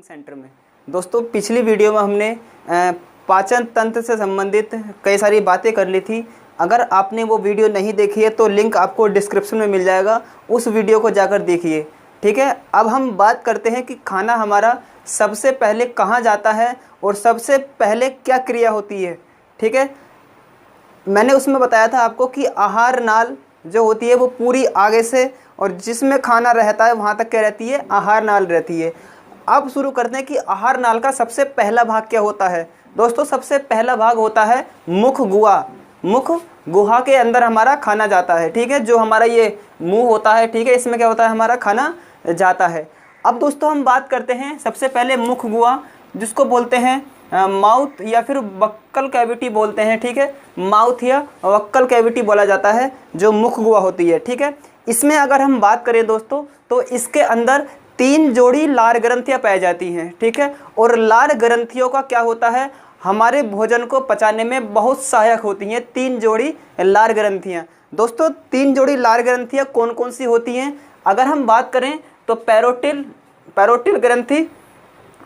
Centre में। दोस्तों पिछली वीडियो में हमने पाचन तंत्र से संबंधित कई सारी बातें कर ली थी। अगर आपने वो वीडियो नहीं देखी है तो लिंक आपको डिस्क्रिप्शन में मिल जाएगा, उस वीडियो को जाकर देखिए। ठीक है, अब हम बात करते हैं कि खाना हमारा सबसे पहले कहाँ जाता है और सबसे पहले क्या क्रिया होती है। ठीक है, मैंने उसमें बताया था आपको कि आहार नाल जो होती है वो पूरी आगे से और जिसमें खाना रहता है वहाँ तक क्या रहती है, आहार नाल रहती है। अब शुरू करते हैं कि आहार नाल का सबसे पहला भाग क्या होता है। दोस्तों सबसे पहला भाग होता है मुख गुहा। मुख गुहा के अंदर हमारा खाना जाता है। ठीक है, जो हमारा ये मुंह होता है, ठीक है, इसमें क्या होता है, हमारा खाना जाता है। अब दोस्तों हम बात करते हैं सबसे पहले मुख गुहा, जिसको बोलते हैं माउथ या फिर बक्कल कैविटी बोलते हैं। ठीक है, माउथ या बक्कल कैविटी बोला जाता है जो मुख गुहा होती है। ठीक है, इसमें अगर हम बात करें दोस्तों तो इसके अंदर 3 जोड़ी लार ग्रंथियां पाई जाती हैं। ठीक है, और लार ग्रंथियों का क्या होता है, हमारे भोजन को पचाने में बहुत सहायक होती हैं 3 जोड़ी लार ग्रंथियां। दोस्तों 3 जोड़ी लार ग्रंथियां कौन कौन सी होती हैं, अगर हम बात करें तो पैरोटिल ग्रंथि,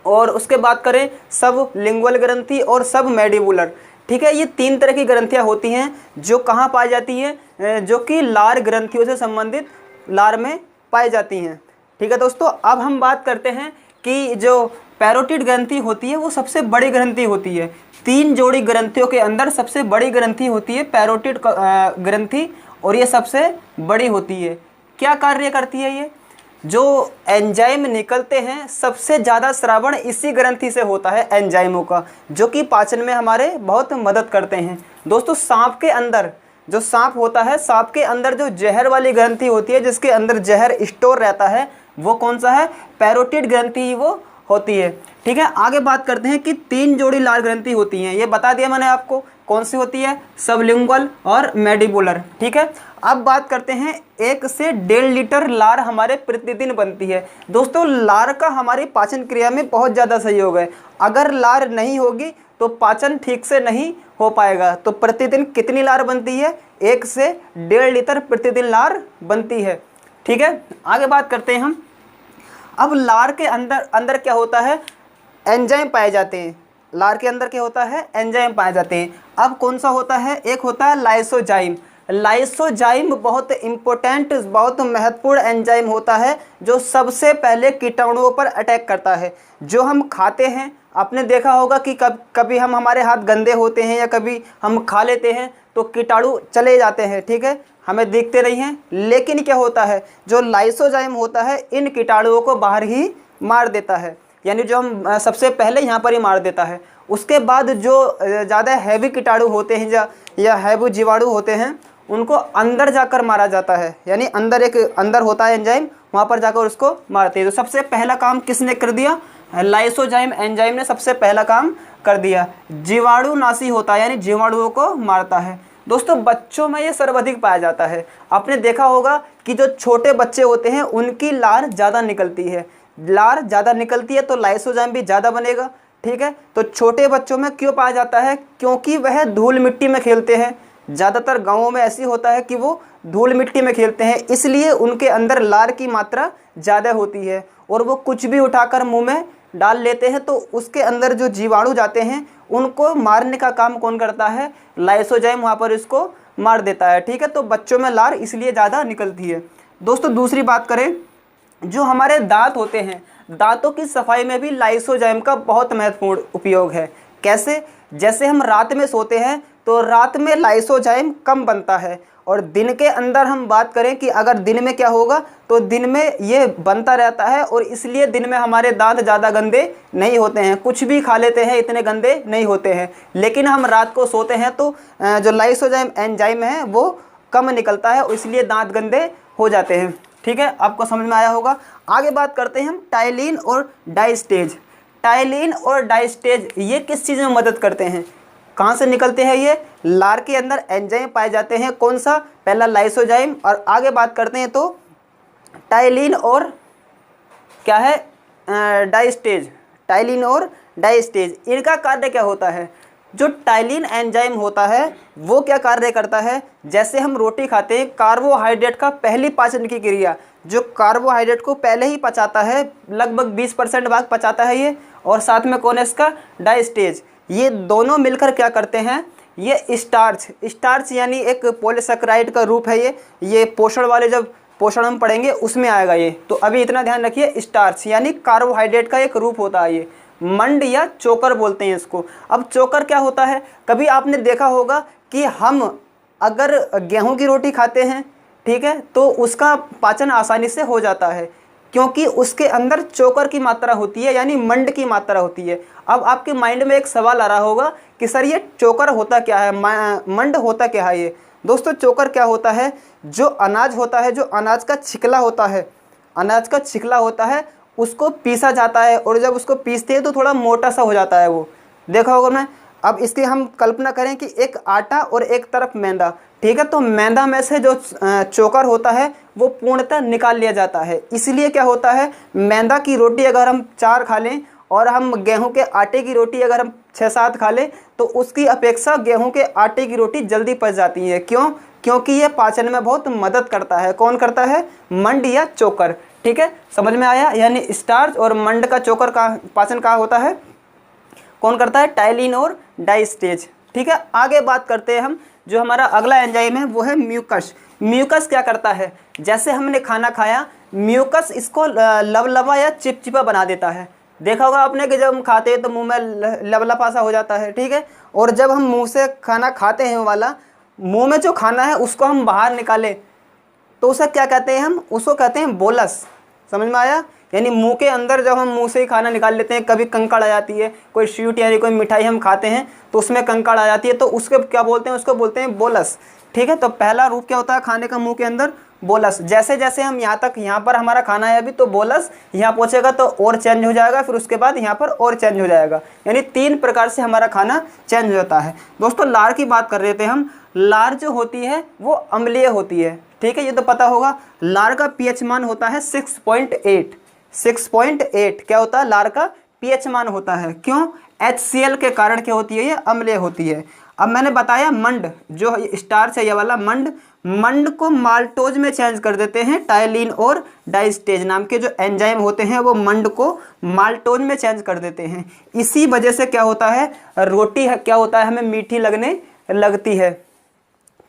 और उसके बात करें सब लिंगुअल ग्रंथि और सब मैंडिबुलर। ठीक है, ये 3 तरह की ग्रंथियां होती हैं जो कहाँ पाई जाती हैं, जो कि लार ग्रंथियों से संबंधित लार में पाई जाती हैं। ठीक है दोस्तों, अब हम बात करते हैं कि जो पैरोटिड ग्रंथि होती है वो सबसे बड़ी ग्रंथि होती है। 3 जोड़ी ग्रंथियों के अंदर सबसे बड़ी ग्रंथि होती है पैरोटिड ग्रंथि, और ये सबसे बड़ी होती है। क्या कार्य करती है ये, जो एंजाइम निकलते हैं सबसे ज़्यादा श्रावण इसी ग्रंथि से होता है एंजाइमों का, जो कि पाचन में हमारे बहुत मदद करते हैं। दोस्तों सांप के अंदर, जो सांप होता है, सांप के अंदर जो जहर वाली ग्रंथि होती है, जिसके अंदर जहर स्टोर रहता है, वो कौन सा है, पैरोटिड ग्रंथि ही वो होती है। ठीक है, आगे बात करते हैं कि 3 जोड़ी लार ग्रंथि होती हैं, ये बता दिया मैंने आपको कौन सी होती है, सबलिंगुअल और मैंडिबुलर। ठीक है, अब बात करते हैं 1 से 1.5 लीटर लार हमारे प्रतिदिन बनती है। दोस्तों लार का हमारी पाचन क्रिया में बहुत ज़्यादा सहयोग है। अगर लार नहीं होगी तो पाचन ठीक से नहीं हो पाएगा। तो प्रतिदिन कितनी लार बनती है, 1 से 1.5 लीटर प्रतिदिन लार बनती है। ठीक है, आगे बात करते हैं हम। अब लार के अंदर क्या होता है, एंजाइम पाए जाते हैं। लार के अंदर क्या होता है, एंजाइम पाए जाते हैं। अब कौन सा होता है, एक होता है लाइसोजाइम। लाइसोजाइम बहुत इंपॉर्टेंट, बहुत महत्वपूर्ण एंजाइम होता है, जो सबसे पहले कीटाणुओं पर अटैक करता है। जो हम खाते हैं, आपने देखा होगा कि कभी हमारे हाथ गंदे होते हैं या कभी हम खा लेते हैं तो कीटाणु चले जाते हैं। ठीक है, हमें दिखते नहीं हैं, लेकिन क्या होता है, जो लाइसोजाइम होता है इन कीटाणुओं को बाहर ही मार देता है, यानी जो हम सबसे पहले यहाँ पर ही मार देता है। उसके बाद जो ज़्यादा हैवी कीटाणु होते हैं या हैवी जीवाणु होते हैं, उनको अंदर जाकर मारा जाता है, यानी अंदर होता है एंजाइम, वहाँ पर जाकर उसको मारते हैं। तो सबसे पहला काम किसने कर दिया, लाइसोजाइम एंजाइम ने सबसे पहला काम कर दिया। जीवाणुनाशी होता है, यानी जीवाणुओं को मारता है। दोस्तों बच्चों में ये सर्वाधिक पाया जाता है। आपने देखा होगा कि जो छोटे बच्चे होते हैं उनकी लार ज़्यादा निकलती है। लार ज़्यादा निकलती है तो लाइसोजाइम भी ज़्यादा बनेगा। ठीक है, तो छोटे बच्चों में क्यों पाया जाता है, क्योंकि वह धूल मिट्टी में खेलते हैं। ज़्यादातर गाँवों में ऐसी होता है कि वो धूल मिट्टी में खेलते हैं, इसलिए उनके अंदर लार की मात्रा ज़्यादा होती है, और वो कुछ भी उठाकर मुँह में डाल लेते हैं तो उसके अंदर जो जीवाणु जाते हैं उनको मारने का काम कौन करता है, लाइसोजाइम वहाँ पर इसको मार देता है। ठीक है, तो बच्चों में लार इसलिए ज़्यादा निकलती है। दोस्तों दूसरी बात करें, जो हमारे दांत होते हैं, दांतों की सफाई में भी लाइसोजाइम का बहुत महत्वपूर्ण उपयोग है। कैसे, जैसे हम रात में सोते हैं तो रात में लाइसोजाइम कम बनता है, और दिन के अंदर हम बात करें कि अगर दिन में क्या होगा, तो दिन में ये बनता रहता है, और इसलिए दिन में हमारे दांत ज़्यादा गंदे नहीं होते हैं, कुछ भी खा लेते हैं इतने गंदे नहीं होते हैं। लेकिन हम रात को सोते हैं तो जो लाइसोजाइम एंजाइम है वो कम निकलता है, इसलिए दांत गंदे हो जाते हैं। ठीक है, आपको समझ में आया होगा। आगे बात करते हैं हम टाइलिन और डाइस्टेज। टाइलिन और डाइस्टेज ये किस चीज़ में मदद करते हैं, कहाँ से निकलते हैं ये, लार के अंदर एंजाइम पाए जाते हैं। कौन सा, पहला लाइसोजाइम, और आगे बात करते हैं तो टाइलिन और क्या है, डाइस्टेज। टाइलिन और डाइस्टेज, इनका कार्य क्या होता है। जो टाइलिन एंजाइम होता है वो क्या कार्य करता है, जैसे हम रोटी खाते हैं, कार्बोहाइड्रेट का पहली पाचन की क्रिया, जो कार्बोहाइड्रेट को पहले ही पचाता है, लगभग 20% भाग पचाता है ये, और साथ में कौन है इसका, डाइस्टेज, ये दोनों मिलकर क्या करते हैं, ये स्टार्च यानी एक पॉलीसेकेराइड का रूप है ये पोषण वाले, जब पोषण हम पढ़ेंगे उसमें आएगा ये। तो अभी इतना ध्यान रखिए, स्टार्च यानी कार्बोहाइड्रेट का एक रूप होता है ये, मंड या चोकर बोलते हैं इसको। अब चोकर क्या होता है, कभी आपने देखा होगा कि हम अगर गेहूं की रोटी खाते हैं, ठीक है, तो उसका पाचन आसानी से हो जाता है, क्योंकि उसके अंदर चोकर की मात्रा होती है, यानी मंड की मात्रा होती है। अब आपके माइंड में एक सवाल आ रहा होगा कि सर ये चोकर होता क्या है, मंड होता क्या है ये। दोस्तों चोकर क्या होता है, जो अनाज होता है, जो अनाज का छिकला होता है, अनाज का छिकला होता है, उसको पीसा जाता है, और जब उसको पीसते हैं तो थोड़ा मोटा सा हो जाता है वो, देखा होगा ना। अब इसकी हम कल्पना करें कि एक आटा और एक तरफ मैदा, ठीक है, तो मैदा में से जो चोकर होता है वो पूर्णतः निकाल लिया जाता है। इसलिए क्या होता है, मैदा की रोटी अगर हम 4 खा लें और हम गेहूं के आटे की रोटी अगर हम 6-7 खा लें, तो उसकी अपेक्षा गेहूं के आटे की रोटी जल्दी पच जाती है। क्यों? क्योंकि ये पाचन में बहुत मदद करता है। कौन करता है? मंड या चोकर। ठीक है, समझ में आया। यानी स्टार्च और मंड का चोकर का पाचन कहाँ होता है, कौन करता है? टाइलिन और डाइस्टेज। ठीक है, आगे बात करते हैं हम। जो हमारा अगला एंजाइम है वो है म्यूकस। म्यूकस क्या करता है, जैसे हमने खाना खाया, म्यूकस इसको लवलवा या चिपचिपा बना देता है। देखा होगा आपने कि जब हम खाते हैं तो मुंह में लवलपा सा हो जाता है। ठीक है, और जब हम मुंह से खाना खाते हैं वाला, मुंह में जो खाना है उसको हम बाहर निकालें तो उसे क्या कहते हैं हम? उसको कहते हैं बोलस। समझ में आया? यानी मुंह के अंदर जब हम मुंह से ही खाना निकाल लेते हैं, कभी कंकड़ आ जाती है, कोई स्वीट यानी कोई मिठाई हम खाते हैं तो उसमें कंकड़ आ जाती है, तो उसके क्या बोलते हैं? उसको बोलते हैं बोलस। ठीक है, तो पहला रूप क्या होता है खाने का मुंह के अंदर? बोलस। जैसे जैसे हम यहाँ पर हमारा खाना है अभी, तो बोलस यहाँ पहुँचेगा तो और चेंज हो जाएगा, फिर उसके बाद यहाँ पर और चेंज हो जाएगा। यानी 3 प्रकार से हमारा खाना चेंज हो जाता है। दोस्तों लार की बात कर रहे थे हम। लार जो होती है वो अम्लीय होती है। ठीक है, ये तो पता होगा। लार का पीएच मान होता है 6.8। 6.8 क्या होता है? लार का पीएच मान होता है। क्यों? HCl के कारण क्या होती है? ये अम्लीय होती है। अब मैंने बताया मंड, जो स्टार्च है ये वाला मंड को माल्टोज में चेंज कर देते हैं। टाइलिन और डाइस्टेज नाम के जो एंजाइम होते हैं वो मंड को माल्टोज में चेंज कर देते हैं। इसी वजह से क्या होता है, रोटी क्या होता है, हमें मीठी लगने लगती है।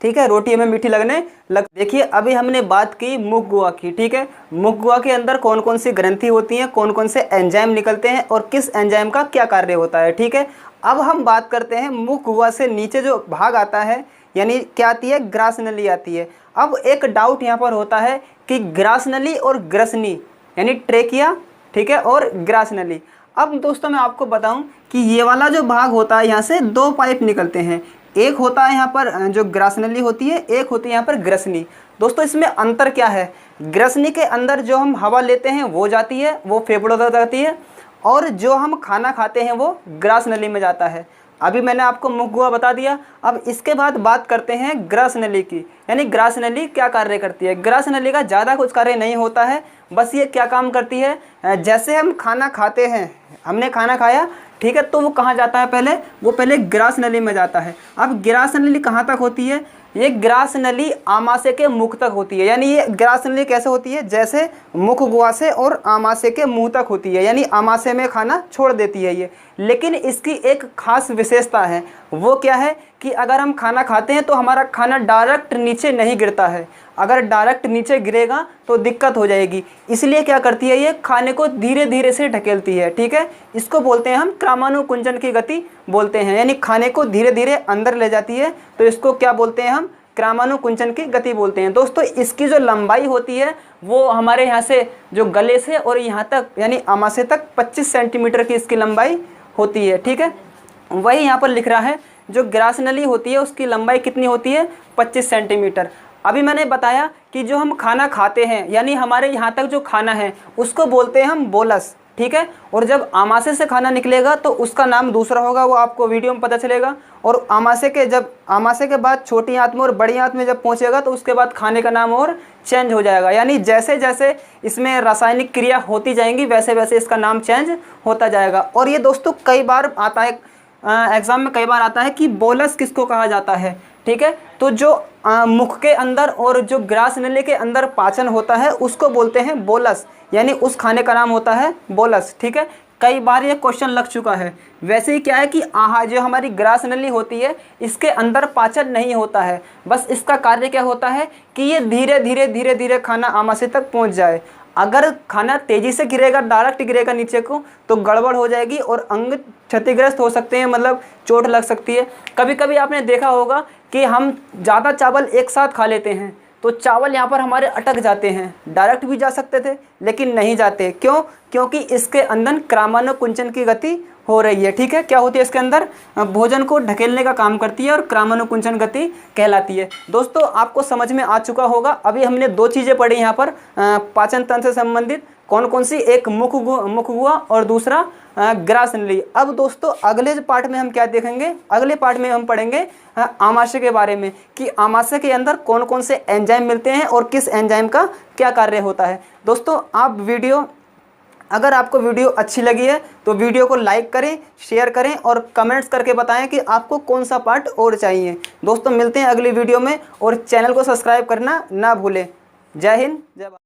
ठीक है, रोटी हमें मीठी लगने देखिए अभी हमने बात की मुख गुहा की। ठीक है, मुख गुहा के अंदर कौन कौन सी ग्रंथि होती हैं, कौन कौन से एंजाइम निकलते हैं और किस एंजाइम का क्या कार्य होता है। ठीक है, अब हम बात करते हैं मुख गुहा से नीचे जो भाग आता है, यानी क्या आती है? ग्रास नली आती है। अब एक डाउट यहाँ पर होता है कि ग्रास नली और ग्रसनी यानी ट्रेकिया, ठीक है, और ग्रास नली। अब दोस्तों मैं आपको बताऊं कि ये वाला जो भाग होता है, यहाँ से 2 पाइप निकलते हैं। एक होता है यहाँ पर जो ग्रास नली होती है, एक होती है यहाँ पर ग्रसनी। दोस्तों इसमें अंतर क्या है? ग्रसनी के अंदर जो हम हवा लेते हैं वो जाती है, वो फेफड़ों तक जाती है, और जो हम खाना खाते हैं वो ग्रास नली में जाता है। अभी मैंने आपको मुख गुहा बता दिया। अब इसके बाद बात करते हैं ग्रास नली की। यानी ग्रास नली क्या कार्य करती है? ग्रास नली का ज़्यादा कुछ कार्य नहीं होता है, बस ये क्या काम करती है, जैसे हम खाना खाते हैं, हमने खाना खाया, ठीक है, तो वो कहाँ जाता है? पहले ग्रास नली में जाता है। अब ग्रास नली कहाँ तक होती है? ये ग्रास नली आमाशय के मुख तक होती है। यानी ये ग्रास नली कैसे होती है? जैसे मुख गुहा से और आमाशय के मुंह तक होती है, यानी आमाशय में खाना छोड़ देती है ये। लेकिन इसकी एक खास विशेषता है, वो क्या है कि अगर हम खाना खाते हैं तो हमारा खाना डायरेक्ट नीचे नहीं गिरता है। अगर डायरेक्ट नीचे गिरेगा तो दिक्कत हो जाएगी। इसलिए क्या करती है ये? खाने को धीरे धीरे से ढकेलती है। ठीक है, इसको बोलते हैं हम क्रमानुकुंचन की गति बोलते हैं। यानी खाने को धीरे धीरे अंदर ले जाती है, तो इसको क्या बोलते हैं हम? क्रमानुकुंचन की गति बोलते हैं। दोस्तों इसकी जो लंबाई होती है वो हमारे यहाँ से जो गले से और यहाँ तक यानी आमाशय तक 25 सेंटीमीटर की इसकी लंबाई होती है। ठीक है, वही यहाँ पर लिख रहा है, जो ग्रास नली होती है उसकी लंबाई कितनी होती है? 25 सेंटीमीटर। अभी मैंने बताया कि जो हम खाना खाते हैं, यानी हमारे यहाँ तक जो खाना है उसको बोलते हैं हम बोलस। ठीक है, और जब आमाशय से खाना निकलेगा तो उसका नाम दूसरा होगा, वो आपको वीडियो में पता चलेगा। और आमाशय के बाद छोटी आंत में और बड़ी आंत में जब पहुँचेगा तो उसके बाद खाने का नाम और चेंज हो जाएगा। यानी जैसे जैसे इसमें रासायनिक क्रिया होती जाएंगी वैसे वैसे इसका नाम चेंज होता जाएगा। और ये दोस्तों कई बार आता है, एग्ज़ाम में कई बार आता है कि बोलस किसको कहा जाता है, ठीक है। तो जो मुख के अंदर और जो ग्रास नली के अंदर पाचन होता है उसको बोलते हैं बोलस, यानी उस खाने का नाम होता है बोलस, ठीक है। कई बार ये क्वेश्चन लग चुका है। वैसे ही क्या है कि जो हमारी ग्रास नली होती है इसके अंदर पाचन नहीं होता है, बस इसका कार्य क्या होता है कि ये धीरे धीरे धीरे धीरे खाना आमाशय तक पहुंच जाए। अगर खाना तेज़ी से गिरेगा, डायरेक्ट गिरेगा नीचे को, तो गड़बड़ हो जाएगी और अंग क्षतिग्रस्त हो सकते हैं, मतलब चोट लग सकती है। कभी कभी आपने देखा होगा कि हम ज़्यादा चावल एक साथ खा लेते हैं तो चावल यहाँ पर हमारे अटक जाते हैं। डायरेक्ट भी जा सकते थे लेकिन नहीं जाते, क्यों? क्योंकि इसके अंदर क्रामानुकुंचन की गति हो रही है, ठीक है। क्या होती है इसके अंदर? भोजन को ढकेलने का काम करती है और क्रामानुकुंचन गति कहलाती है। दोस्तों आपको समझ में आ चुका होगा। अभी हमने दो चीज़ें पढ़ी यहाँ पर पाचन तंत्र से संबंधित, कौन कौन सी? एक मुख गुहा और दूसरा ग्रास नली। अब दोस्तों अगले पार्ट में हम क्या देखेंगे? अगले पार्ट में हम पढ़ेंगे आमाशय के बारे में, कि आमाशय के अंदर कौन कौन से एंजाइम मिलते हैं और किस एंजाइम का क्या कार्य होता है। दोस्तों अगर आपको वीडियो अच्छी लगी है तो वीडियो को लाइक करें, शेयर करें और कमेंट्स करके बताएं कि आपको कौन सा पार्ट और चाहिए। दोस्तों मिलते हैं अगली वीडियो में और चैनल को सब्सक्राइब करना ना भूलें। जय हिंद, जय भारत।